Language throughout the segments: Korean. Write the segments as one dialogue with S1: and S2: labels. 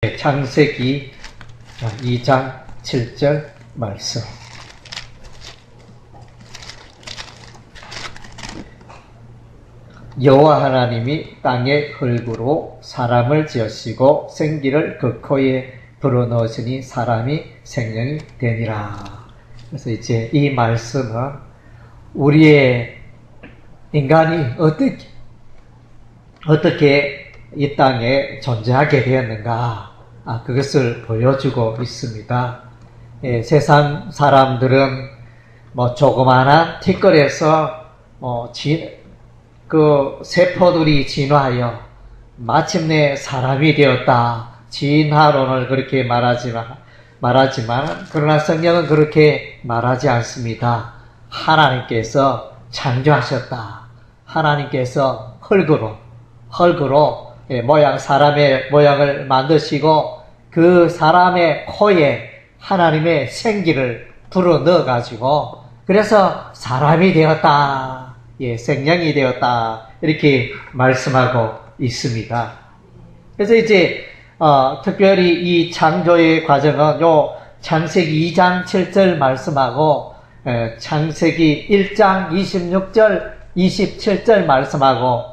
S1: 창세기 2장 7절 말씀. 여호와 하나님이 땅의 흙으로 사람을 지으시고 생기를 그 코에 불어넣으시니 사람이 생명이 되니라. 그래서 이제 이 말씀은 우리의 인간이 어떻게 이 땅에 존재하게 되었는가, 그것을 보여주고 있습니다. 세상 사람들은 조그마한 티끌에서 세포들이 진화하여 마침내 사람이 되었다, 진화론을 그렇게 말하지만 그러나 성경은 그렇게 말하지 않습니다. 하나님께서 창조하셨다. 하나님께서 흙으로 사람의 모양을 만드시고 그 사람의 코에 하나님의 생기를 불어넣어 가지고 그래서 사람이 되었다, 생명이 되었다, 이렇게 말씀하고 있습니다. 그래서 이제 특별히 이 창조의 과정은 요 창세기 2장 7절 말씀하고 창세기 1장 26절 27절 말씀하고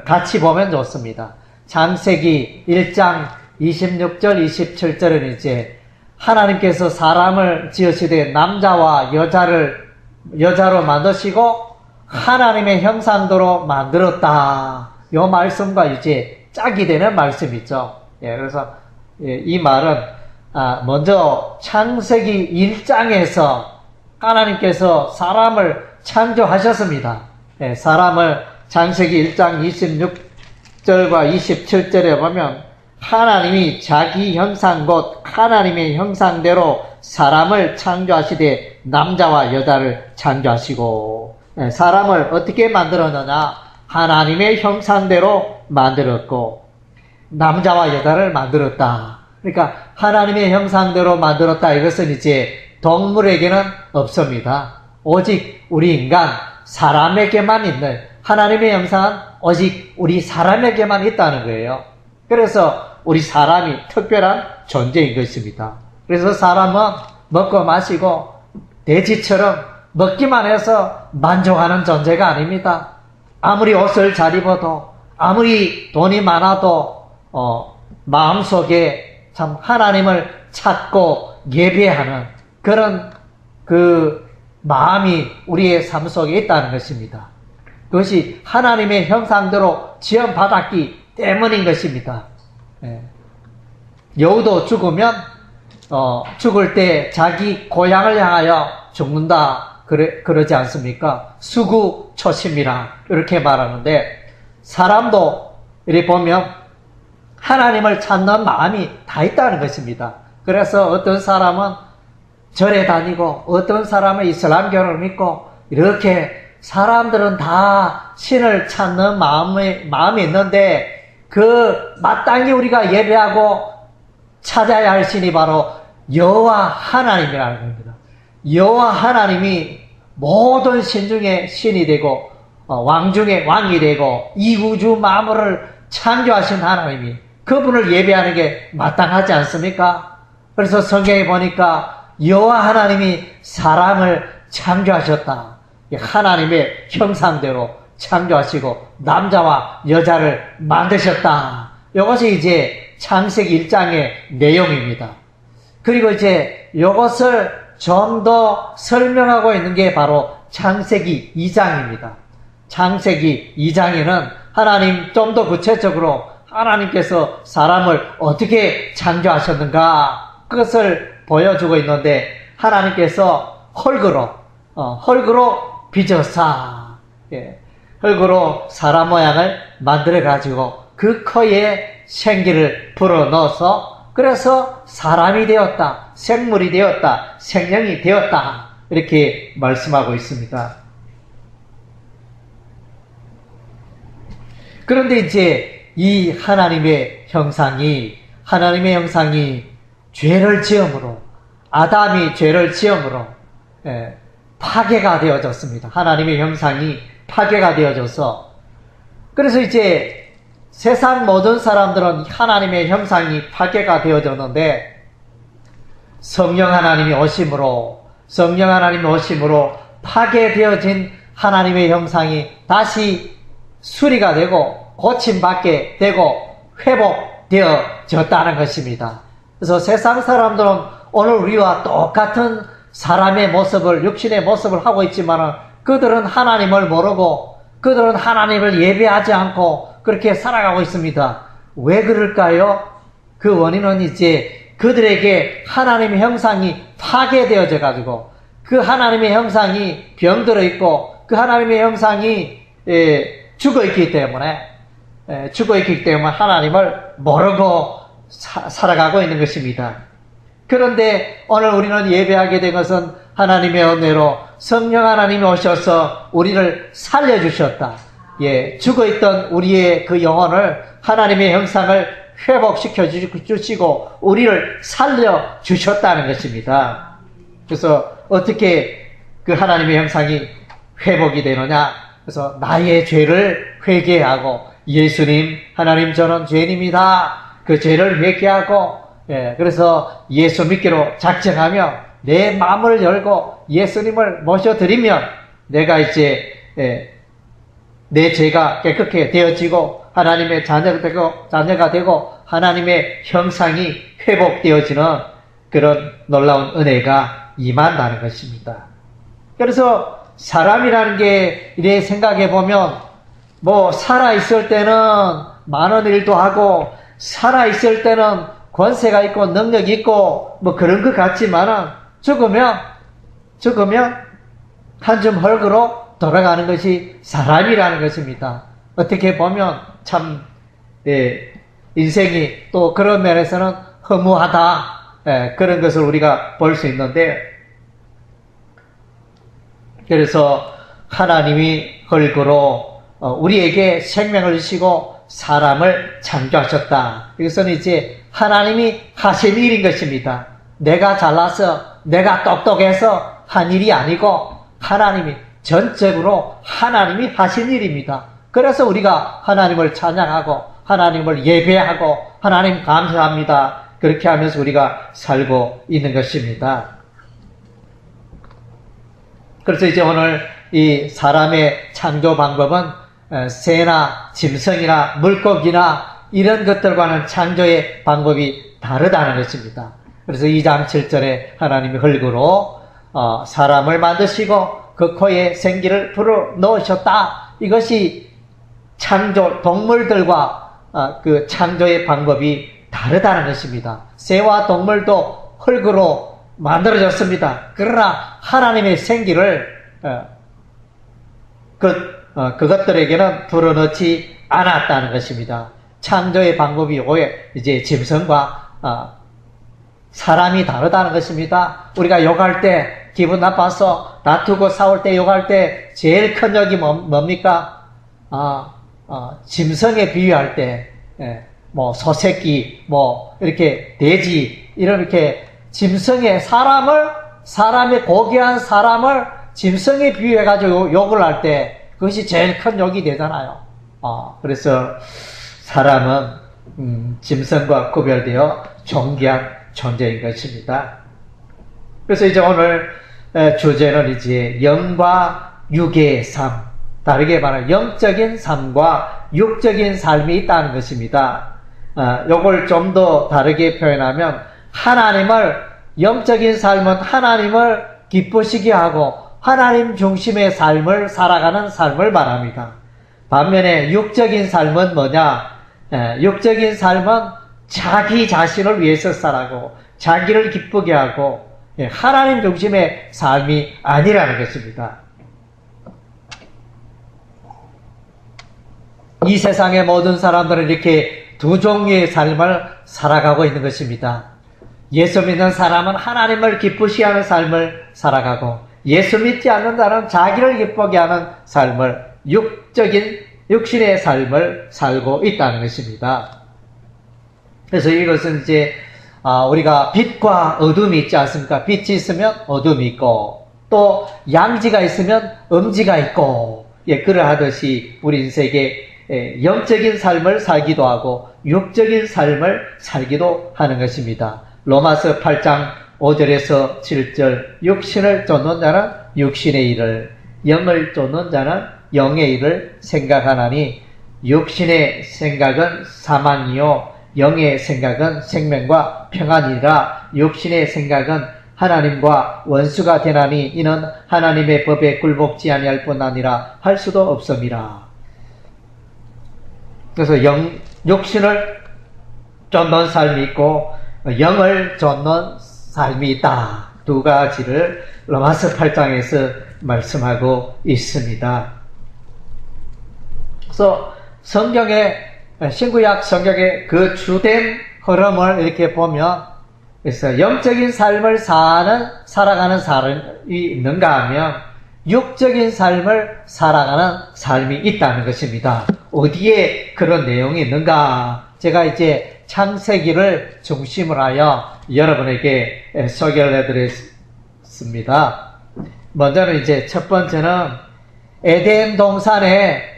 S1: 같이 보면 좋습니다. 창세기 1장 26절 27절은 이제 하나님께서 사람을 지으시되 남자와 여자로 만드시고 하나님의 형상대로 만들었다, 이 말씀과 이제 짝이 되는 말씀이죠. 그래서 이 말은 먼저 창세기 1장에서 하나님께서 사람을 창조하셨습니다. 사람을 창세기 1장 26절과 27절에 보면 하나님이 자기 형상 곧 하나님의 형상대로 사람을 창조하시되 남자와 여자를 창조하시고, 사람을 어떻게 만들었느냐, 하나님의 형상대로 만들었고 남자와 여자를 만들었다. 그러니까 하나님의 형상대로 만들었다, 이것은 이제 동물에게는 없습니다. 오직 우리 인간 사람에게만 있는 하나님의 형상은 오직 우리 사람에게만 있다는 거예요. 그래서 우리 사람이 특별한 존재인 것입니다. 그래서 사람은 먹고 마시고 돼지처럼 먹기만 해서 만족하는 존재가 아닙니다. 아무리 옷을 잘 입어도, 아무리 돈이 많아도 마음속에 참 하나님을 찾고 예배하는 그런 그 마음이 우리의 삶 속에 있다는 것입니다. 그것이 하나님의 형상대로 지음받았기 때문인 것입니다. 여우도 죽으면 죽을 때 자기 고향을 향하여 죽는다, 그러지 않습니까? 수구초심이라 이렇게 말하는데, 사람도 이렇게 보면 하나님을 찾는 마음이 다 있다는 것입니다. 그래서 어떤 사람은 절에 다니고 어떤 사람은 이슬람교를 믿고, 이렇게 사람들은 다 신을 찾는 마음이 있는데, 마땅히 우리가 예배하고 찾아야 할 신이 바로 여호와 하나님이라는 겁니다. 여호와 하나님이 모든 신 중에 신이 되고 왕 중에 왕이 되고 이 우주 만물을 창조하신 하나님이, 그분을 예배하는 게 마땅하지 않습니까? 그래서 성경에 보니까 여호와 하나님이 사람을 창조하셨다, 하나님의 형상대로 창조하시고 남자와 여자를 만드셨다, 이것이 이제 창세기 1장의 내용입니다. 그리고 이제 이것을 좀 더 설명하고 있는 게 바로 창세기 2장입니다. 창세기 2장에는 하나님 좀 더 구체적으로 하나님께서 사람을 어떻게 창조하셨는가, 그것을 보여주고 있는데, 하나님께서 흙으로 빚어사, 흙으로 사람 모양을 만들어 가지고 그 코에 생기를 불어넣어서 그래서 사람이 되었다, 생물이 되었다, 생명이 되었다, 이렇게 말씀하고 있습니다. 그런데 이제 이 하나님의 형상이 죄를 지음으로, 아담이 죄를 지음으로 파괴가 되어졌습니다. 하나님의 형상이 파괴가 되어져서, 그래서 이제 세상 모든 사람들은 하나님의 형상이 파괴가 되어졌는데 성령 하나님이 오심으로 파괴되어진 하나님의 형상이 다시 수리가 되고 고침받게 되고 회복되어졌다는 것입니다. 그래서 세상 사람들은 오늘 우리와 똑같은 사람의 모습을, 육신의 모습을 하고 있지만 그들은 하나님을 모르고 그들은 하나님을 예배하지 않고 그렇게 살아가고 있습니다. 왜 그럴까요? 그 원인은 이제 그들에게 하나님의 형상이 파괴되어져 가지고 그 하나님의 형상이 병들어 있고 그 하나님의 형상이 죽어 있기 때문에 하나님을 모르고 살아가고 있는 것입니다. 그런데 오늘 우리는 예배하게 된 것은 하나님의 은혜로 성령 하나님이 오셔서 우리를 살려주셨다. 죽어있던 우리의 그 영혼을 하나님의 형상을 회복시켜 주시고 우리를 살려주셨다는 것입니다. 그래서 어떻게 그 하나님의 형상이 회복이 되느냐? 그래서 나의 죄를 회개하고 예수님, 하나님 저는 죄인입니다. 그 죄를 회개하고 그래서 예수 믿기로 작정하며 내 마음을 열고 예수님을 모셔드리면 내가 이제 내 죄가 깨끗게 되어지고 하나님의 자녀가 되고 하나님의 형상이 회복되어지는 그런 놀라운 은혜가 임한다는 것입니다. 그래서 사람이라는 게 이래 생각해 보면 뭐 살아있을 때는 많은 일도 하고 살아있을 때는 권세가 있고 능력이 있고 뭐 그런 것 같지만은 죽으면 한 줌 흙으로 돌아가는 것이 사람이라는 것입니다. 어떻게 보면 참 인생이 또 그런 면에서는 허무하다 그런 것을 우리가 볼 수 있는데 그래서 하나님이 흙으로 우리에게 생명을 주시고 사람을 창조하셨다. 이것은 이제 하나님이 하신 일인 것입니다. 내가 잘나서 내가 똑똑해서 한 일이 아니고 하나님이 전적으로 하나님이 하신 일입니다. 그래서 우리가 하나님을 찬양하고 하나님을 예배하고 하나님 감사합니다. 그렇게 하면서 우리가 살고 있는 것입니다. 그래서 이제 오늘 이 사람의 창조 방법은 새나 짐승이나 물고기나 이런 것들과는 창조의 방법이 다르다는 것입니다. 그래서 2장 7절에 하나님이 흙으로 사람을 만드시고 그 코에 생기를 불어넣으셨다. 이것이 창조, 동물들과 그 창조의 방법이 다르다는 것입니다. 새와 동물도 흙으로 만들어졌습니다. 그러나 하나님의 생기를 그것들에게는 불어넣지 않았다는 것입니다. 창조의 방법이 왜 이제 짐승과 사람이 다르다는 것입니다. 우리가 욕할 때 기분 나빠서 다투고 싸울 때 욕할 때 제일 큰 욕이 뭡니까? 짐승에 비유할 때 뭐 소새끼 뭐 이렇게 돼지 이렇게 짐승의 사람의 고귀한 사람을 짐승에 비유해가지고 욕을 할 때 그것이 제일 큰 욕이 되잖아요. 그래서 사람은 짐승과 구별되어 존귀한 존재인 것입니다. 그래서 이제 오늘 주제는 이제 영과 육의 삶, 다르게 말하면 영적인 삶과 육적인 삶이 있다는 것입니다. 요걸 좀 더 다르게 표현하면 영적인 삶은 하나님을 기쁘시게 하고 하나님 중심의 삶을 살아가는 삶을 말합니다. 반면에 육적인 삶은 뭐냐? 육적인 삶은 자기 자신을 위해서 살아가고 자기를 기쁘게 하고 하나님 중심의 삶이 아니라는 것입니다. 이 세상의 모든 사람들은 이렇게 두 종류의 삶을 살아가고 있는 것입니다. 예수 믿는 사람은 하나님을 기쁘시게 하는 삶을 살아가고 예수 믿지 않는 자는 자기를 기쁘게 하는 삶을 육신의 삶을 살고 있다는 것입니다. 그래서 이것은 이제 우리가 빛과 어둠이 있지 않습니까? 빛이 있으면 어둠이 있고 또 양지가 있으면 음지가 있고 그러하듯이 우리 인생에 영적인 삶을 살기도 하고 육적인 삶을 살기도 하는 것입니다. 로마서 8장 5절에서 7절 육신을 쫓는 자는 육신의 일을 영을 쫓는 자는 영의 일을 생각하나니 육신의 생각은 사망이요 영의 생각은 생명과 평안이라. 육신의 생각은 하나님과 원수가 되나니 이는 하나님의 법에 굴복지 아니할 뿐 아니라 할 수도 없음이라. 그래서 육신을 쫓는 삶이 있고 영을 쫓는 삶이 있다. 두 가지를 로마서 8장에서 말씀하고 있습니다. 그래서 신구약 성경의 그 주된 흐름을 이렇게 보면, 그래서 영적인 삶을 살아가는 사람이 있는가 하면 육적인 삶을 살아가는 삶이 있다는 것입니다. 어디에 그런 내용이 있는가? 제가 이제 창세기를 중심으로 하여 여러분에게 소개를 해드렸습니다. 먼저는 이제 첫 번째는 에덴 동산에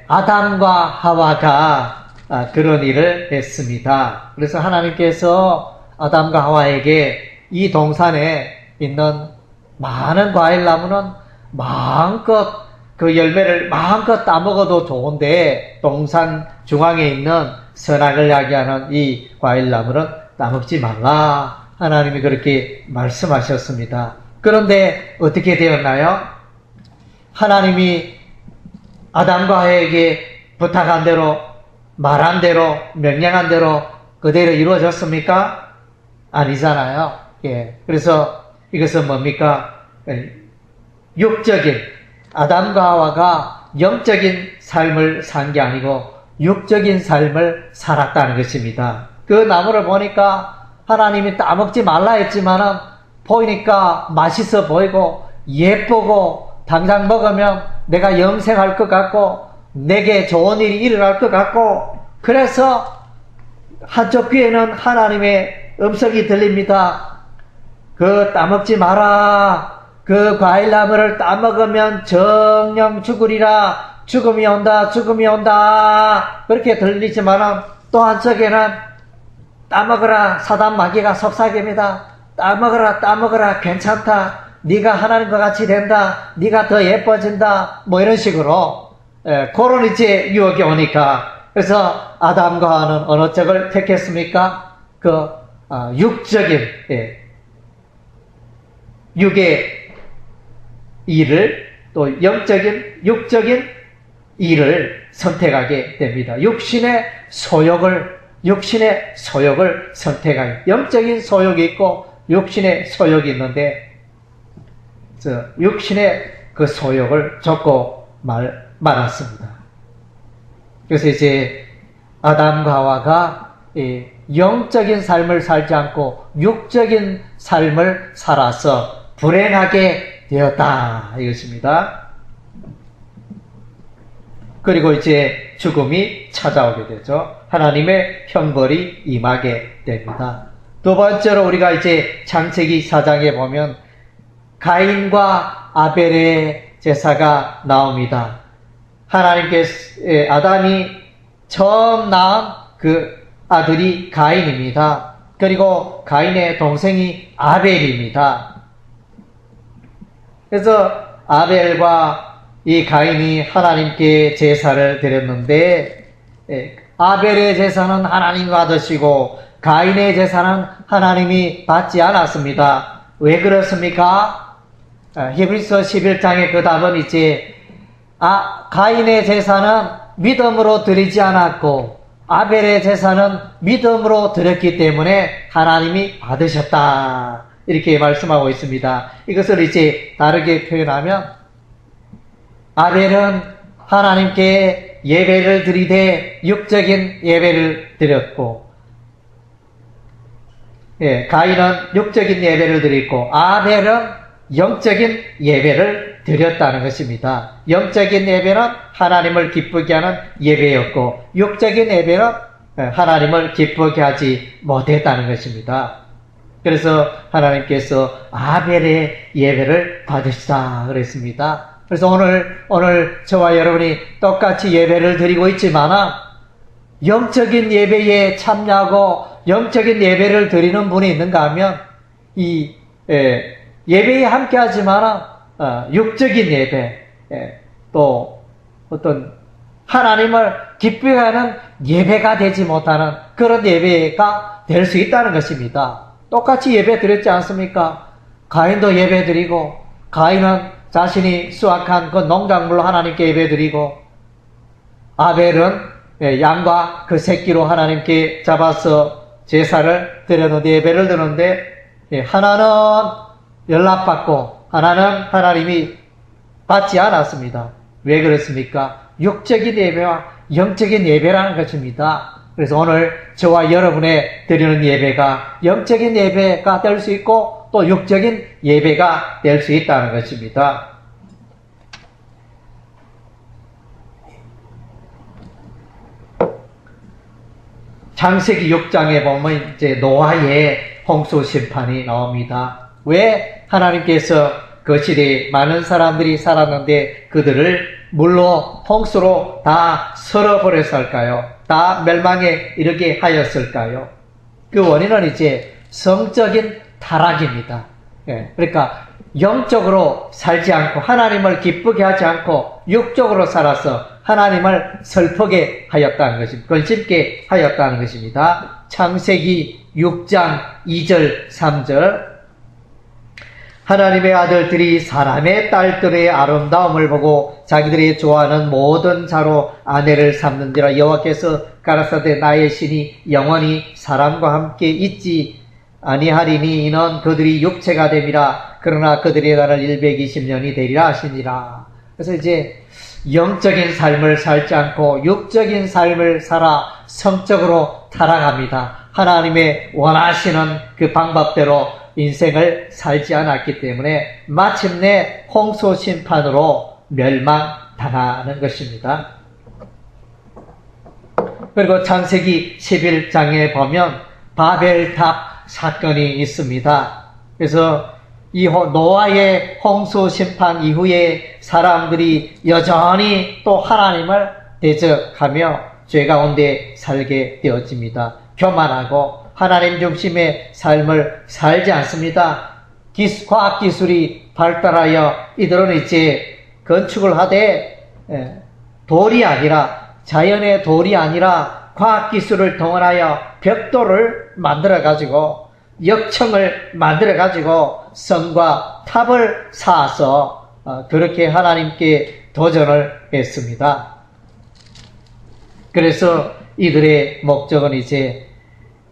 S1: 아담과 하와가 그런 일을 했습니다. 그래서 하나님께서 아담과 하와에게 이 동산에 있는 많은 과일나무는 마음껏 그 열매를 마음껏 따먹어도 좋은데 동산 중앙에 있는 선악을 야기하는 이 과일나무는 따먹지 말라. 하나님이 그렇게 말씀하셨습니다. 그런데 어떻게 되었나요? 하나님이 아담과 하와에게 부탁한 대로, 말한 대로, 명령한 대로 그대로 이루어졌습니까? 아니잖아요. 예. 그래서 이것은 뭡니까? 육적인, 아담과 하와가 영적인 삶을 산 게 아니고 육적인 삶을 살았다는 것입니다. 그 나무를 보니까 하나님이 따먹지 말라 했지만은 보이니까 맛있어 보이고 예쁘고 당장 먹으면 내가 영생할 것 같고 내게 좋은 일이 일어날 것 같고, 그래서 한쪽 귀에는 하나님의 음성이 들립니다. 그 따먹지 마라. 그 과일나무를 따먹으면 정령 죽으리라. 죽음이 온다. 죽음이 온다. 그렇게 들리지만 또 한쪽에는 따먹어라. 사단 마귀가 속삭입니다. 따먹어라. 따먹어라. 괜찮다. 네가 하나님과 같이 된다. 네가 더 예뻐진다. 뭐 이런 식으로 그런 이제 유혹이 오니까, 그래서 아담과 하와는 어느 쪽을 택했습니까? 육적인 육의 일을, 또 영적인 육적인 일을 선택하게 됩니다. 육신의 소욕을 선택하게. 영적인 소욕이 있고 육신의 소욕이 있는데 육신의 그 소욕을 쫓고 말았습니다. 그래서 이제 아담과 하와가 영적인 삶을 살지 않고 육적인 삶을 살아서 불행하게 되었다. 이것입니다. 그리고 이제 죽음이 찾아오게 되죠. 하나님의 형벌이 임하게 됩니다. 두 번째로 우리가 이제 창세기 4장에 보면 가인과 아벨의 제사가 나옵니다. 하나님께서 아담이 처음 낳은 그 아들이 가인입니다. 그리고 가인의 동생이 아벨입니다. 그래서 아벨과 이 가인이 하나님께 제사를 드렸는데, 아벨의 제사는 하나님이 받으시고 가인의 제사는 하나님이 받지 않았습니다. 왜 그렇습니까? 히브리서 11장의 그 답은 이제 가인의 제사는 믿음으로 드리지 않았고 아벨의 제사는 믿음으로 드렸기 때문에 하나님이 받으셨다. 이렇게 말씀하고 있습니다. 이것을 이제 다르게 표현하면 아벨은 하나님께 예배를 드리되 육적인 예배를 드렸고, 가인은 육적인 예배를 드렸고 아벨은 영적인 예배를 드렸다는 것입니다. 영적인 예배는 하나님을 기쁘게 하는 예배였고 육적인 예배는 하나님을 기쁘게 하지 못했다는 것입니다. 그래서 하나님께서 아벨의 예배를 받으시다 그랬습니다. 그래서 오늘 저와 여러분이 똑같이 예배를 드리고 있지만 영적인 예배에 참여하고 영적인 예배를 드리는 분이 있는가 하면 이 예배에 함께 하지만 육적인 예배, 또 어떤 하나님을 기쁘게 하는 예배가 되지 못하는 그런 예배가 될 수 있다는 것입니다. 똑같이 예배 드렸지 않습니까? 가인도 예배 드리고, 가인은 자신이 수확한 그 농작물로 하나님께 예배 드리고, 아벨은 양과 그 새끼로 하나님께 잡아서 제사를 드렸는데, 예배를 드렸는데, 하나는 연락받고, 하나는 하나님이 받지 않았습니다. 왜 그렇습니까? 육적인 예배와 영적인 예배라는 것입니다. 그래서 오늘 저와 여러분의 드리는 예배가 영적인 예배가 될 수 있고 또 육적인 예배가 될 수 있다는 것입니다. 창세기 6장에 보면 이제 노아의 홍수 심판이 나옵니다. 왜 하나님께서 그 시대에 많은 사람들이 살았는데 그들을 물로 홍수로 다 쓸어버렸을까요? 다 멸망에 이르게 하였을까요? 그 원인은 이제 성적인 타락입니다. 그러니까 영적으로 살지 않고 하나님을 기쁘게 하지 않고 육적으로 살아서 하나님을 슬프게 하였다는 것입니다. 근심케 하였다는 것입니다. 창세기 6장 2절 3절 하나님의 아들들이 사람의 딸들의 아름다움을 보고 자기들이 좋아하는 모든 자로 아내를 삼는지라 여호와께서 가라사대 나의 신이 영원히 사람과 함께 있지 아니하리니 이는 그들이 육체가 됨이라 그러나 그들의 날은 120년이 되리라 하시니라. 그래서 이제 영적인 삶을 살지 않고 육적인 삶을 살아 성적으로 타락합니다. 하나님의 원하시는 그 방법대로 인생을 살지 않았기 때문에 마침내 홍수 심판으로 멸망당하는 것입니다. 그리고 창세기 11장에 보면 바벨탑 사건이 있습니다. 그래서 이 노아의 홍수 심판 이후에 사람들이 여전히 또 하나님을 대적하며 죄 가운데 살게 되어집니다. 교만하고 하나님 중심의 삶을 살지 않습니다. 과학기술이 발달하여 이들은 이제 건축을 하되 돌이 아니라 자연의 돌이 아니라 과학기술을 동원하여 벽돌을 만들어가지고 역청을 만들어가지고 성과 탑을 쌓아서 그렇게 하나님께 도전을 했습니다. 그래서 이들의 목적은 이제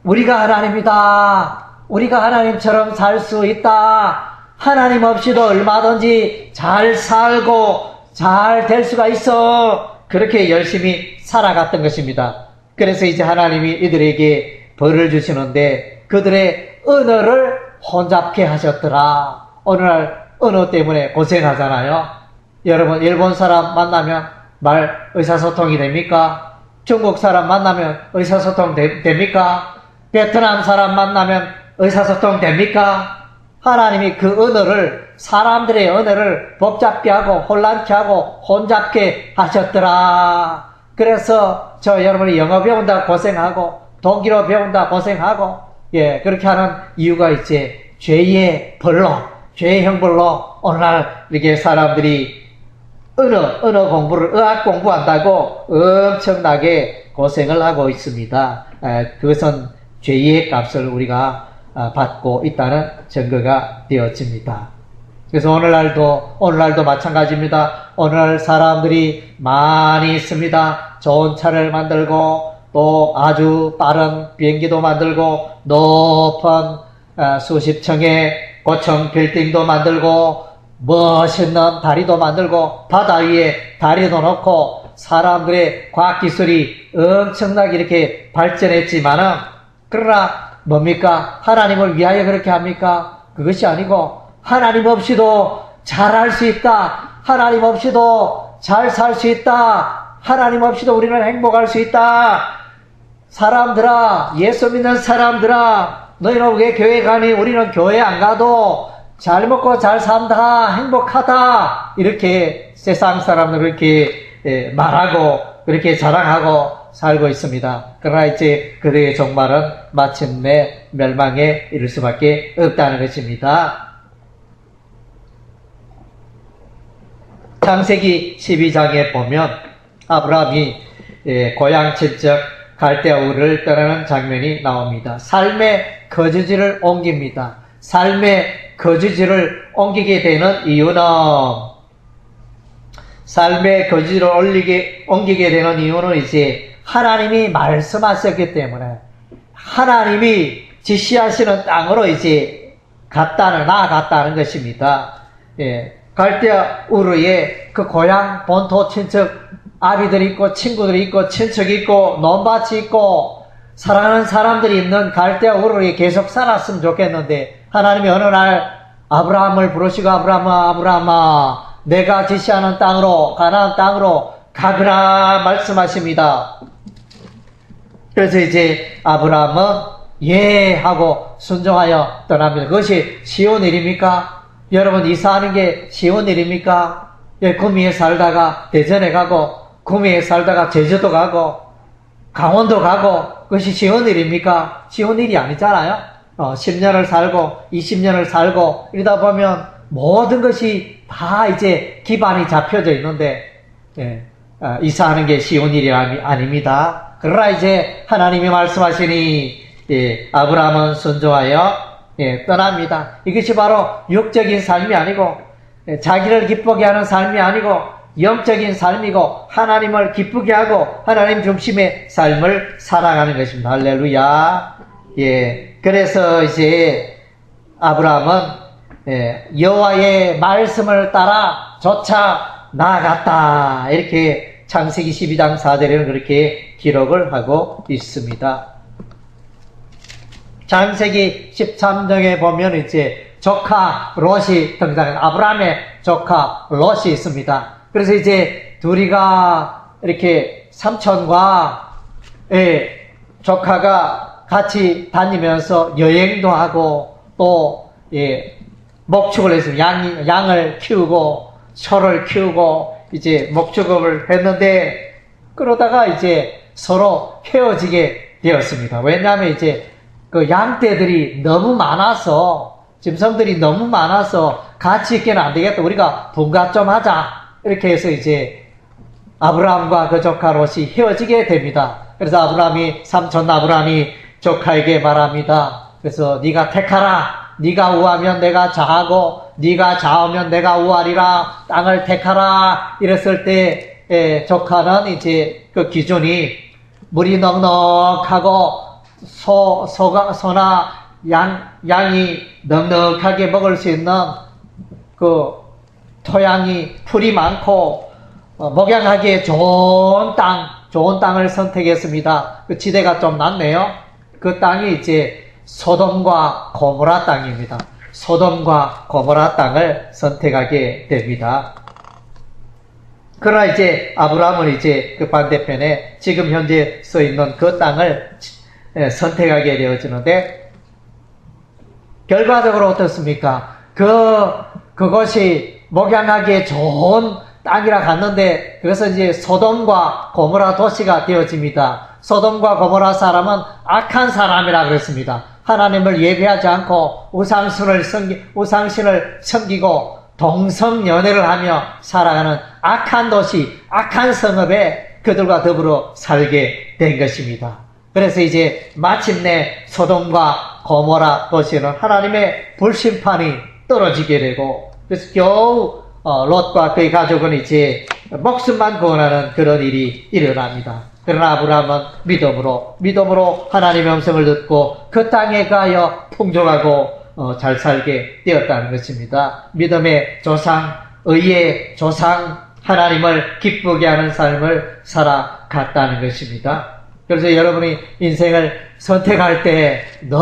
S1: 우리가 하나님이다. 우리가 하나님처럼 살 수 있다. 하나님 없이도 얼마든지 잘 살고 잘 될 수가 있어. 그렇게 열심히 살아갔던 것입니다. 그래서 이제 하나님이 이들에게 벌을 주시는데 그들의 언어를 혼잡케 하셨더라. 어느 날 언어 때문에 고생하잖아요. 여러분 일본 사람 만나면 의사소통이 됩니까? 중국 사람 만나면 의사소통 됩니까? 베트남 사람 만나면 의사소통 됩니까? 하나님이 그 언어를 사람들의 언어를 복잡게 하고 혼란케 하고 혼잡게 하셨더라. 그래서 여러분이 영어 배운다 고생하고 독일어 배운다 고생하고 그렇게 하는 이유가 이제 죄의 형벌로 오늘날 이렇게 사람들이 언어 공부를 의학 공부한다고 엄청나게 고생을 하고 있습니다. 그것은 죄의 값을 우리가 받고 있다는 증거가 되어집니다. 그래서 오늘날도 마찬가지입니다. 오늘날 사람들이 많이 있습니다. 좋은 차를 만들고 또 아주 빠른 비행기도 만들고 높은 수십 층의 고층 빌딩도 만들고 멋있는 다리도 만들고 바다 위에 다리도 놓고 사람들의 과학기술이 엄청나게 이렇게 발전했지만은 그러나 뭡니까? 하나님을 위하여 그렇게 합니까? 그것이 아니고 하나님 없이도 잘할 수 있다. 하나님 없이도 잘 살 수 있다. 하나님 없이도 우리는 행복할 수 있다. 사람들아, 예수 믿는 사람들아, 너희는 왜 교회 가니? 우리는 교회 안 가도 잘 먹고 잘 산다, 행복하다, 이렇게 세상 사람들 이렇게 말하고, 그렇게 자랑하고 살고 있습니다. 그러나 이제 그들의 종말은 마침내 멸망에 이를 수밖에 없다는 것입니다. 창세기 12장에 보면 아브라함이 고향 친척 갈대아 우르를 떠나는 장면이 나옵니다. 삶의 거주지를 옮깁니다. 삶의 거주지를 옮기게 되는 이유는 옮기게 되는 이유는 이제 하나님이 말씀하셨기 때문에 하나님이 지시하시는 땅으로 이제 나아갔다는 것입니다. 갈대아 우르의 그 고향 본토 친척 아비들이 있고 친구들이 있고 친척이 있고 논밭이 있고 사랑하는 사람들이 있는 갈대아 우르에 계속 살았으면 좋겠는데 하나님이 어느 날 아브라함을 부르시고 아브라함아 내가 지시하는 땅으로 가나안 땅으로 가거라 말씀하십니다. 그래서 이제 아브라함은 예 하고 순종하여 떠납니다. 그것이 쉬운 일입니까? 여러분 이사하는 게 쉬운 일입니까? 구미에 살다가 대전에 가고 구미에 살다가 제주도 가고 강원도 가고 그것이 쉬운 일입니까? 쉬운 일이 아니잖아요. 10년을 살고 20년을 살고 이러다 보면 모든 것이 다 이제 기반이 잡혀져 있는데 이사하는 게 쉬운 일이 아닙니다. 그러나 이제 하나님이 말씀하시니 아브라함은 순종하여 떠납니다. 이것이 바로 육적인 삶이 아니고 자기를 기쁘게 하는 삶이 아니고 영적인 삶이고 하나님을 기쁘게 하고 하나님 중심의 삶을 살아가는 것입니다. 할렐루야. 그래서 이제 아브라함은 여호와의 말씀을 따라 쫓아 나아갔다. 이렇게 창세기 12장 4절에는 그렇게 기록을 하고 있습니다. 창세기 13장에 보면 이제 조카 롯이 등장합니다. 아브라함의 조카 롯이 있습니다. 그래서 이제 둘이가 이렇게 삼촌과 조카가 같이 다니면서 여행도 하고 또 목축을 했습니다. 양을 키우고 소를 키우고 이제 목축업을 했는데 그러다가 이제 서로 헤어지게 되었습니다. 왜냐하면 이제 그 양떼들이 너무 많아서 짐승들이 너무 많아서 같이 있기는 안 되겠다. 우리가 분가 좀 하자. 이렇게 해서 이제 아브라함과 그 조카 롯이 헤어지게 됩니다. 그래서 삼촌 아브라함이 조카에게 말합니다. 그래서 네가 택하라. 네가 우하면 내가 좌하고 네가 좌하면 내가 우하리라. 땅을 택하라. 이랬을 때 조카는 이제 그 기준이 물이 넉넉하고 소나 양이 넉넉하게 먹을 수 있는 그 토양이 풀이 많고 목양하기에 좋은 땅을 선택했습니다. 그 지대가 좀 낮네요. 그 땅이 이제 소돔과 고모라 땅입니다. 소돔과 고모라 땅을 선택하게 됩니다. 그러나 이제 아브라함은 이제 그 반대편에 지금 현재 써 있는 그 땅을 선택하게 되어지는데 결과적으로 어떻습니까? 그것이 목양하기에 좋은 땅이라 갔는데 그것은 이제 소돔과 고모라 도시가 되어집니다. 소돔과 고모라 사람은 악한 사람이라 그랬습니다. 하나님을 예배하지 않고 우상신을 섬기고 동성연애를 하며 살아가는 악한 도시, 악한 성읍에 그들과 더불어 살게 된 것입니다. 그래서 이제 마침내 소돔과 고모라 도시는 하나님의 불심판이 떨어지게 되고 그래서 겨우 롯과 그의 가족은 이제 목숨만 구원하는 그런 일이 일어납니다. 그러나 아브라함은 믿음으로 하나님의 음성을 듣고 그 땅에 가여 풍족하고 잘 살게 되었다는 것입니다. 믿음의 조상, 의의 조상, 하나님을 기쁘게 하는 삶을 살아갔다는 것입니다. 그래서 여러분이 인생을 선택할 때 늘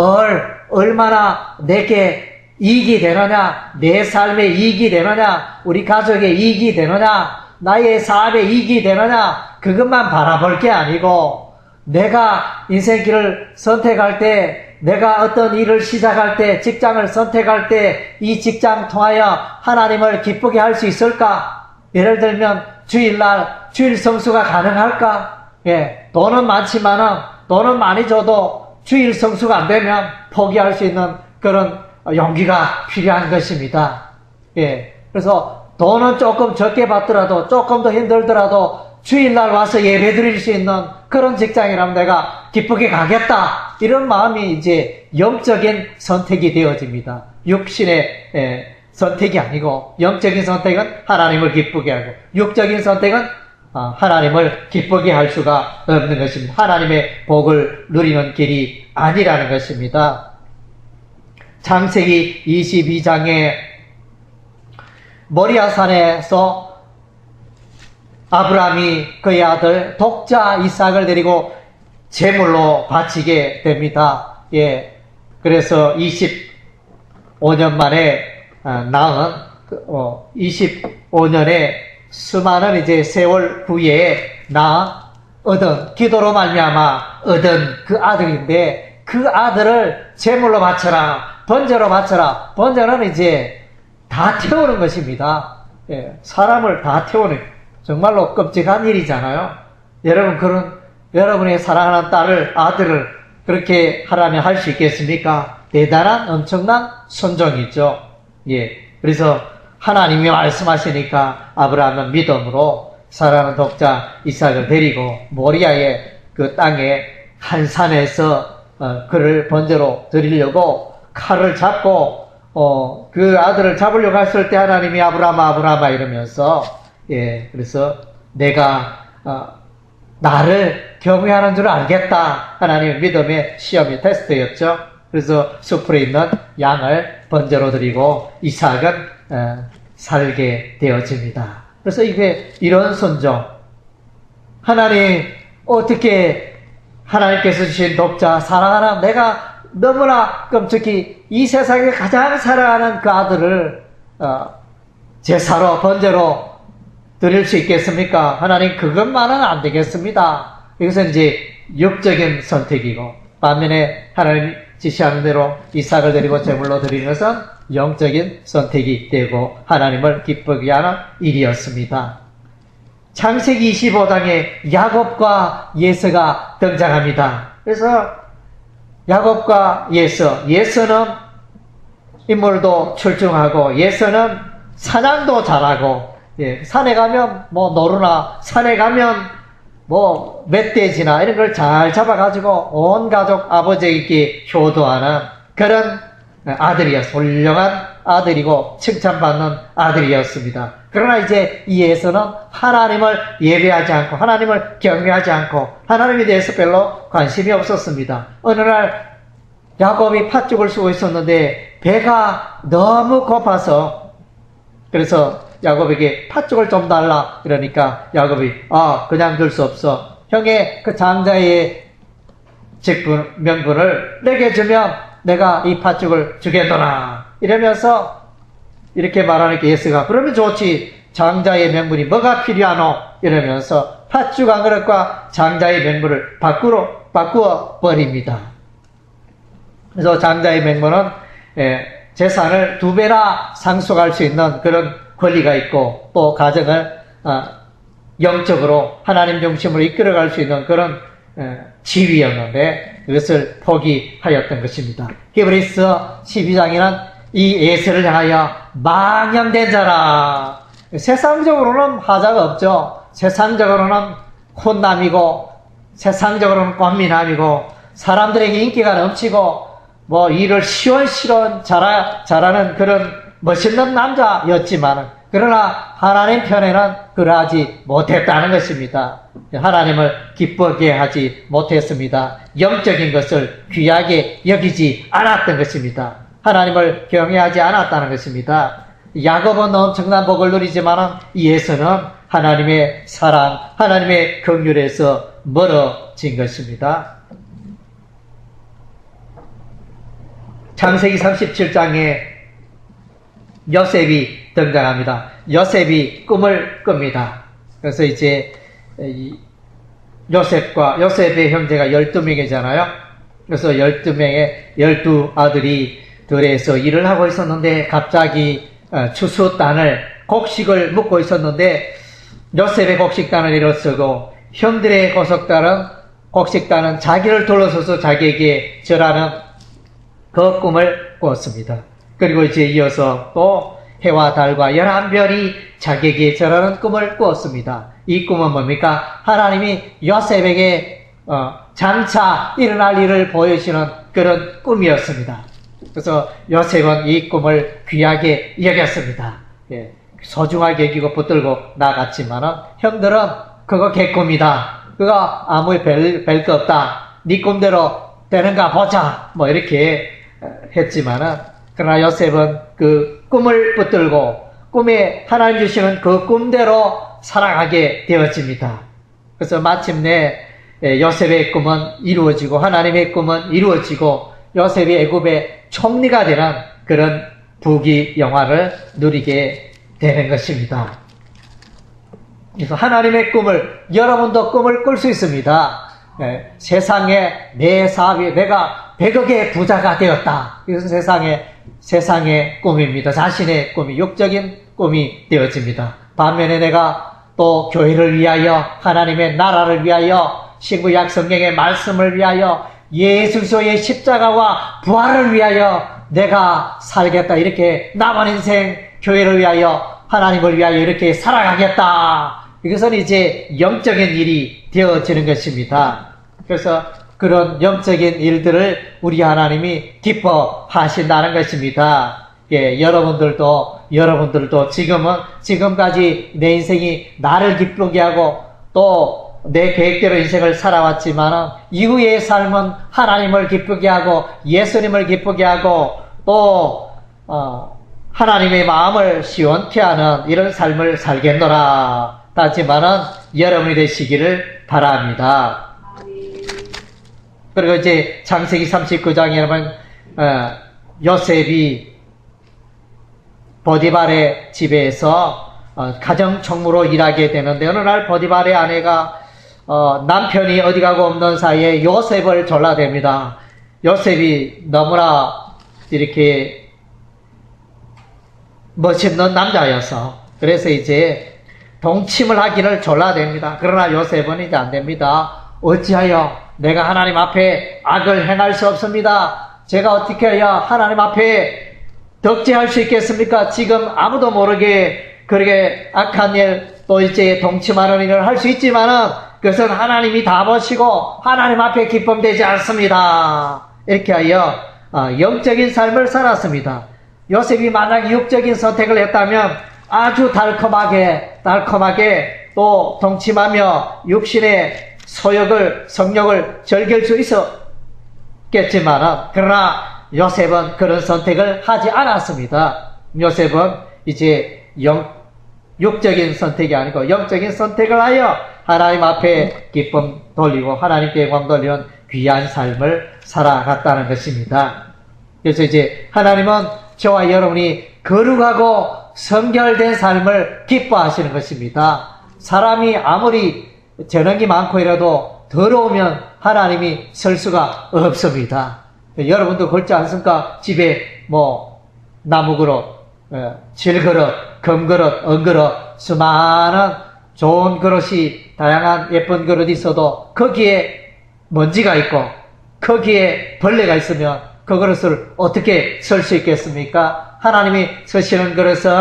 S1: 얼마나 내게 이익이 되느냐, 내 삶에 이익이 되느냐, 우리 가족에 이익이 되느냐, 나의 사업에 이익이 되느냐, 그것만 바라볼 게 아니고 내가 인생길을 선택할 때 내가 어떤 일을 시작할 때, 직장을 선택할 때 이 직장 통하여 하나님을 기쁘게 할 수 있을까? 예를 들면 주일날 주일 성수가 가능할까? 예, 돈은 많지만은 돈은 많이 줘도 주일 성수가 안 되면 포기할 수 있는 그런 용기가 필요한 것입니다. 예, 그래서 돈은 조금 적게 받더라도 조금 더 힘들더라도 주일날 와서 예배 드릴 수 있는 그런 직장이라면 내가 기쁘게 가겠다. 이런 마음이 이제 영적인 선택이 되어집니다. 육신의 선택이 아니고 영적인 선택은 하나님을 기쁘게 하고 육적인 선택은 하나님을 기쁘게 할 수가 없는 것입니다. 하나님의 복을 누리는 길이 아니라는 것입니다. 창세기 22장에 모리아산에서 아브라함이 그의 아들 독자 이삭을 데리고 제물로 바치게 됩니다. 예, 그래서 25년 만에 낳은 25년의 수많은 이제 세월 후에 얻은 기도로 말미암아 얻은 그 아들인데 그 아들을 제물로 바쳐라, 번제로 바쳐라. 번제는 이제 다 태우는 것입니다. 예, 사람을 다 태우는 정말로 끔찍한 일이잖아요. 여러분의 사랑하는 아들을 그렇게 하라면 할 수 있겠습니까? 대단한 엄청난 순종이죠. 예, 그래서 하나님이 말씀하시니까 아브라함은 믿음으로 사랑하는 독자 이삭을 데리고 모리아의 그 땅에 한 산에서 그를 번제로 드리려고 칼을 잡고 그 아들을 잡으려고 했을 때 하나님이 아브라함아 이러면서 예, 그래서 내가 나를 경외하는 줄 알겠다. 하나님의 믿음의 시험이 테스트였죠. 그래서 숲에 있는 양을 번제로 드리고 이삭은 살게 되어집니다. 그래서 이게 이런 순종. 하나님 어떻게 하나님께서 주신 독자 사랑하는 내가 너무나 끔찍히 이 세상에 가장 사랑하는 그 아들을 제사로 번제로 드릴 수 있겠습니까? 하나님 그것만은 안 되겠습니다. 이것은 이제 육적인 선택이고 반면에 하나님 지시하는 대로 이삭을 데리고 제물로 드리는 것은 영적인 선택이 되고 하나님을 기쁘게 하는 일이었습니다. 창세기 25장에 야곱과 예서가 등장합니다. 그래서 야곱과 예서는 인물도 출중하고 예서는 사냥도 잘하고 예, 산에 가면 뭐 노루나 산에 가면 뭐 멧돼지나 이런 걸 잘 잡아가지고 온 가족 아버지에게 효도하는 그런 훌륭한 아들이고 칭찬받는 아들이었습니다. 그러나 이제 이 예서는 하나님을 예배하지 않고 하나님을 경외하지 않고 하나님에 대해서 별로 관심이 없었습니다. 어느 날 야곱이 팥죽을 쓰고 있었는데 배가 너무 고파서 그래서 야곱에게 팥죽을 좀 달라 그러니까 야곱이 그냥 줄 수 없어. 형의 그 장자의 명분을 내게 주면 내가 이 팥죽을 주겠노라 이러면서 이렇게 말하니까 예스가 그러면 좋지. 장자의 명분이 뭐가 필요하노? 이러면서 팥죽 한 그릇과 장자의 명분을 바꾸어 버립니다. 그래서 장자의 명분은 재산을 2배나 상속할 수 있는 그런 권리가 있고 또 가정을 영적으로 하나님 중심으로 이끌어갈 수 있는 그런 지위였는데 그것을 포기하였던 것입니다. 히브리서 12장에는 이 예서를 향하여 망령된 자라. 세상적으로는 하자가 없죠. 세상적으로는 혼남이고 세상적으로는 꽃미남이고 사람들에게 인기가 넘치고 뭐 일을 시원시원 잘하는 그런 멋있는 남자였지만 그러나 하나님 편에는 그러하지 못했다는 것입니다. 하나님을 기쁘게 하지 못했습니다. 영적인 것을 귀하게 여기지 않았던 것입니다. 하나님을 경외하지 않았다는 것입니다. 야곱은 엄청난 복을 누리지만 예서는 하나님의 사랑, 하나님의 긍휼에서 멀어진 것입니다. 창세기 37장에 요셉이 등장합니다. 요셉이 꿈을 꿉니다. 그래서 이제 요셉의 형제가 12명이잖아요. 그래서 12명의 12아들이 들에서 일을 하고 있었는데 갑자기 추수단을 곡식을 묻고 있었는데 요셉의 곡식단을 일어서고 형들의 곡식단은 자기를 둘러서서 자기에게 절하는 그 꿈을 꾸었습니다. 그리고 이제 이어서 또 해와 달과 11별이 자기에게 절하는 꿈을 꾸었습니다. 이 꿈은 뭡니까? 하나님이 요셉에게 장차 일어날 일을 보여주시는 그런 꿈이었습니다. 그래서 요셉은 이 꿈을 귀하게 여겼습니다. 예, 소중하게 여기고 붙들고 나갔지만은 형들은 그거 개꿈이다. 그거 아무 별거 없다. 네 꿈대로 되는가 보자. 뭐 이렇게 했지만은 그러나 요셉은 그 꿈을 붙들고 꿈에 하나님 주시는 그 꿈대로 살아가게 되어집니다. 그래서 마침내 요셉의 꿈은 이루어지고 하나님의 꿈은 이루어지고 요셉이 애굽의 총리가 되는 그런 부귀영화를 누리게 되는 것입니다. 그래서 하나님의 꿈을 여러분도 꿈을 꿀 수 있습니다. 세상에 내 사업이 내가 100억의 부자가 되었다. 이것은 세상의 꿈입니다. 자신의 꿈이 육적인 꿈이 되어집니다. 반면에 내가 또 교회를 위하여 하나님의 나라를 위하여 신구약 성경의 말씀을 위하여 예수 그리스도의 십자가와 부활을 위하여 내가 살겠다. 이렇게 남은 인생 교회를 위하여 하나님을 위하여 이렇게 살아가겠다. 이것은 이제 영적인 일이 되어지는 것입니다. 그래서 그런 영적인 일들을 우리 하나님이 기뻐하신다는 것입니다. 예, 여러분들도 지금까지 내 인생이 나를 기쁘게 하고 또 내 계획대로 인생을 살아왔지만 이후의 삶은 하나님을 기쁘게 하고 예수님을 기쁘게 하고 또 하나님의 마음을 시원케 하는 이런 삶을 살겠노라. 하지만은 여러분이 되시기를 바랍니다. 그리고 이제 창세기 39장에 여러분 요셉이 보디발의 집에서 가정총무로 일하게 되는데 어느 날 보디발의 아내가 남편이 어디 가고 없는 사이에 요셉을 졸라댑니다. 요셉이 너무나 이렇게 멋있는 남자여서 그래서 이제 동침을 하기를 졸라댑니다. 그러나 요셉은 이제 안 됩니다. 어찌하여 내가 하나님 앞에 악을 행할 수 없습니다. 제가 어떻게 해야 하나님 앞에 덕죄할 수 있겠습니까? 지금 아무도 모르게 그렇게 악한 일 또 이제 동침하는 일을 할 수 있지만은 그것은 하나님이 다 보시고 하나님 앞에 기쁨되지 않습니다. 이렇게 하여 영적인 삶을 살았습니다. 요셉이 만약 육적인 선택을 했다면 아주 달콤하게 또 동침하며 육신의 성욕을 즐길 수 있었겠지만 그러나 요셉은 그런 선택을 하지 않았습니다. 요셉은 이제 육적인 선택이 아니고 영적인 선택을 하여 하나님 앞에 기쁨 돌리고 하나님께 영광 돌리는 귀한 삶을 살아갔다는 것입니다. 그래서 이제 하나님은 저와 여러분이 거룩하고 성결된 삶을 기뻐하시는 것입니다. 사람이 아무리 재능이 많고 이라도 더러우면 하나님이 설 수가 없습니다. 여러분도 그렇지 않습니까? 집에 나무그릇, 질그릇, 금그릇, 은그릇, 수많은 좋은 그릇이 다양한 예쁜 그릇이 있어도 거기에 먼지가 있고 거기에 벌레가 있으면 그 그릇을 어떻게 쓸 수 있겠습니까? 하나님이 쓰시는 그릇은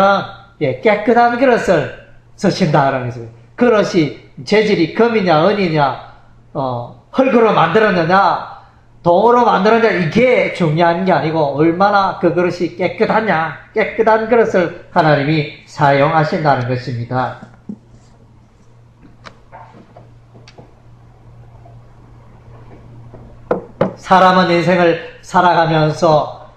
S1: 깨끗한 그릇을 쓰신다라는 것입니다. 그릇이 재질이 금이냐 은이냐 흙으로 만들었느냐 동으로 만들었느냐 이게 중요한 게 아니고 얼마나 그 그릇이 깨끗하냐 깨끗한 그릇을 하나님이 사용하신다는 것입니다. 사람은 인생을 살아가면서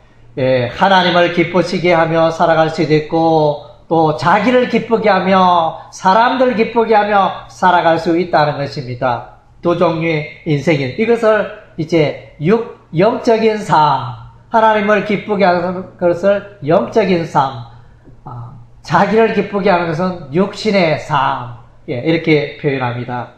S1: 하나님을 기쁘시게 하며 살아갈 수도 있고 또 자기를 기쁘게 하며 사람들 기쁘게 하며 살아갈 수 있다는 것입니다. 두 종류의 인생인 이것을 이제 영적인 삶, 하나님을 기쁘게 하는 것을 영적인 삶, 자기를 기쁘게 하는 것은 육신의 삶, 이렇게 표현합니다.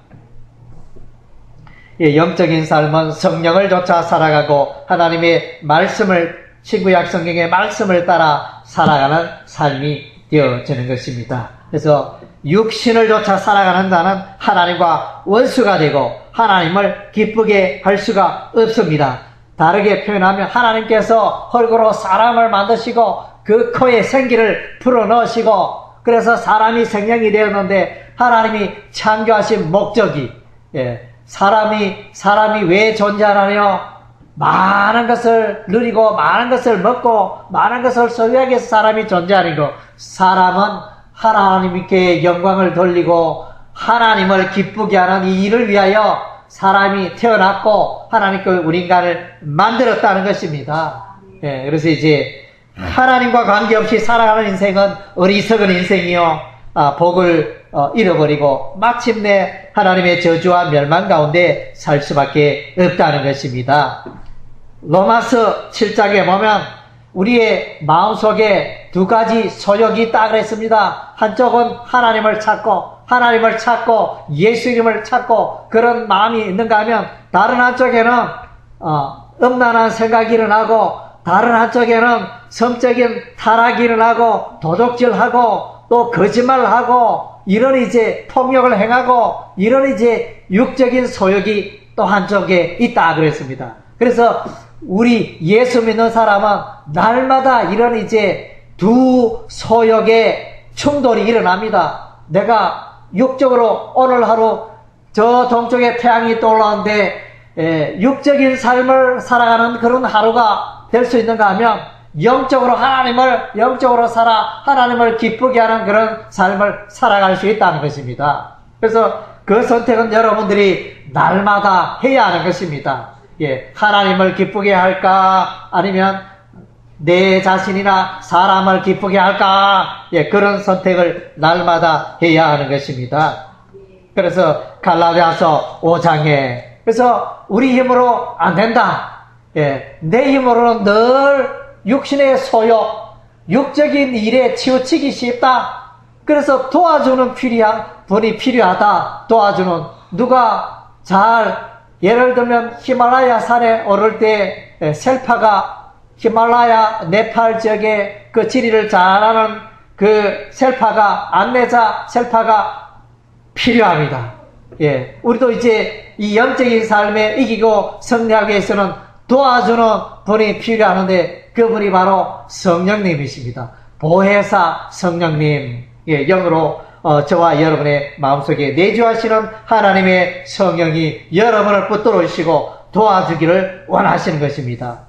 S1: 영적인 삶은 성령을 쫓아 살아가고 하나님의 말씀을, 신구약 성경의 말씀을 따라 살아가는 삶이 되어지는 것입니다. 그래서 육신을 쫓아 살아가는 자는 하나님과 원수가 되고 하나님을 기쁘게 할 수가 없습니다. 다르게 표현하면 하나님께서 흙으로 사람을 만드시고 그 코에 생기를 불어넣으시고 그래서 사람이 생명이 되었는데 하나님이 창조하신 목적이 사람이 왜 존재하나요? 많은 것을 누리고 많은 것을 먹고 많은 것을 소유하기 위해서 사람이 존재하는 거. 사람은 하나님께 영광을 돌리고 하나님을 기쁘게 하는 이 일을 위하여 사람이 태어났고 하나님께 우리 인간을 만들었다는 것입니다. 그래서 이제 하나님과 관계없이 살아가는 인생은 어리석은 인생이요 복을 잃어버리고 마침내 하나님의 저주와 멸망 가운데 살 수밖에 없다는 것입니다. 로마서 7장에 보면 우리의 마음속에 두 가지 소욕이 있다 그랬습니다. 한쪽은 하나님을 찾고 예수 이름을 찾고 그런 마음이 있는가 하면 다른 한쪽에는 음란한 생각이 일어나고 다른 한쪽에는 성적인 타락이 일어나고 도둑질하고 또 거짓말을 하고 이런 이제 폭력을 행하고 이런 이제 육적인 소욕이 또 한쪽에 있다 그랬습니다. 그래서 우리 예수 믿는 사람은 날마다 이런 이제 두 소욕의 충돌이 일어납니다. 내가 육적으로 오늘 하루 저 동쪽에 태양이 떠올랐는데 육적인 삶을 살아가는 그런 하루가 될 수 있는가 하면 영적으로 영적으로 하나님을 기쁘게 하는 그런 삶을 살아갈 수 있다는 것입니다. 그래서 그 선택은 여러분들이 날마다 해야 하는 것입니다. 하나님을 기쁘게 할까? 아니면 내 자신이나 사람을 기쁘게 할까? 그런 선택을 날마다 해야 하는 것입니다. 그래서 갈라디아서 5장에 그래서 우리 힘으로 안 된다. 내 힘으로는 늘 육신의 소욕, 육적인 일에 치우치기 쉽다. 그래서 도와주는 분이 필요하다. 도와주는 누가 예를 들면 히말라야 산에 오를 때 셀파가 히말라야 네팔 지역에 그 지리를 잘하는 그 안내자 셀파가 필요합니다. 우리도 이제 이 영적인 삶에 이기고 승리하기 위해서는 도와주는 분이 필요하는데 그분이 바로 성령님이십니다. 보혜사 성령님, 영으로 저와 여러분의 마음속에 내주하시는 하나님의 성령이 여러분을 붙들어주시고 도와주기를 원하시는 것입니다.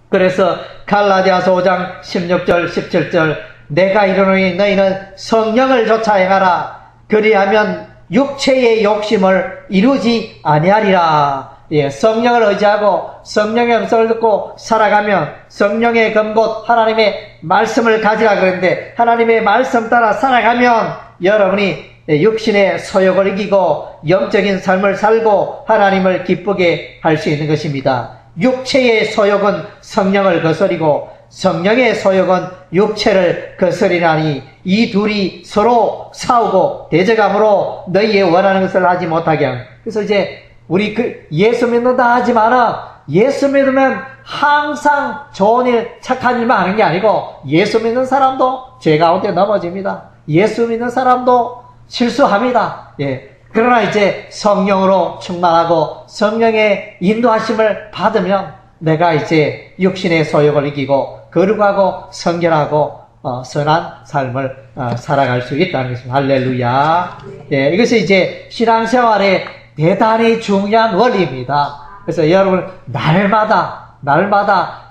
S1: 그래서 갈라디아서 5장 16절 17절 내가 이르노니 너희는 성령을 쫓아 행하라. 그리하면 육체의 욕심을 이루지 아니하리라. 성령을 의지하고 성령의 음성을 듣고 살아가면 성령의 검곳 하나님의 말씀을 가지라 그랬는데 하나님의 말씀 따라 살아가면 여러분이 육신의 소욕을 이기고 영적인 삶을 살고 하나님을 기쁘게 할 수 있는 것입니다. 육체의 소욕은 성령을 거스리고 성령의 소욕은 육체를 거스리나니 이 둘이 서로 싸우고 대적함으로 너희의 원하는 것을 하지 못하게 하는. 그래서 이제 우리 예수 믿는다 하지만은 예수 믿으면 항상 좋은 일, 착한 일만 하는 게 아니고 예수 믿는 사람도 죄 가운데 넘어집니다. 예수 믿는 사람도 실수합니다. 그러나 이제 성령으로 충만하고 성령의 인도하심을 받으면 내가 이제 육신의 소욕을 이기고 거룩하고 성결하고 선한 삶을 살아갈 수 있다는 것입니다. 할렐루야. 이것이 이제 신앙생활의 대단히 중요한 원리입니다. 그래서 여러분 날마다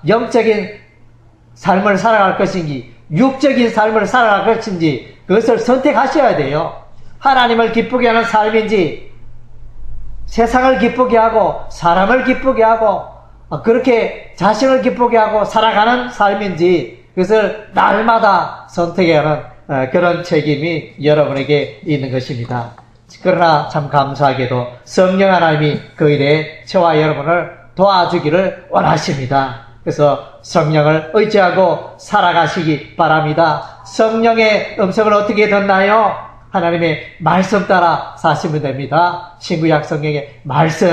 S1: 영적인 삶을 살아갈 것인지 육적인 삶을 살아갈 것인지 그것을 선택하셔야 돼요. 하나님을 기쁘게 하는 삶인지 세상을 기쁘게 하고 사람을 기쁘게 하고 그렇게 자신을 기쁘게 하고 살아가는 삶인지 그것을 날마다 선택해야 하는 그런 책임이 여러분에게 있는 것입니다. 그러나 참 감사하게도 성령 하나님이 그 일에 저와 여러분을 도와주기를 원하십니다. 그래서 성령을 의지하고 살아가시기 바랍니다. 성령의 음성을 어떻게 듣나요? 하나님의 말씀 따라 사시면 됩니다. 신구약 성경의 말씀.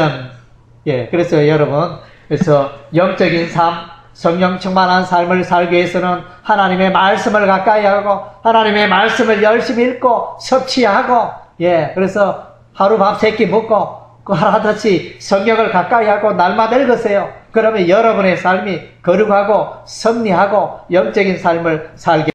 S1: 예, 그래서 여러분, 그래서 영적인 삶, 성령 충만한 삶을 살기 위해서는 하나님의 말씀을 가까이 하고 하나님의 말씀을 열심히 읽고 섭취하고, 예, 그래서 하루 밥 3끼 먹고 하듯이 성경을 가까이 하고 날마다 읽으세요. 그러면 여러분의 삶이 거룩하고 승리하고 영적인 삶을 살게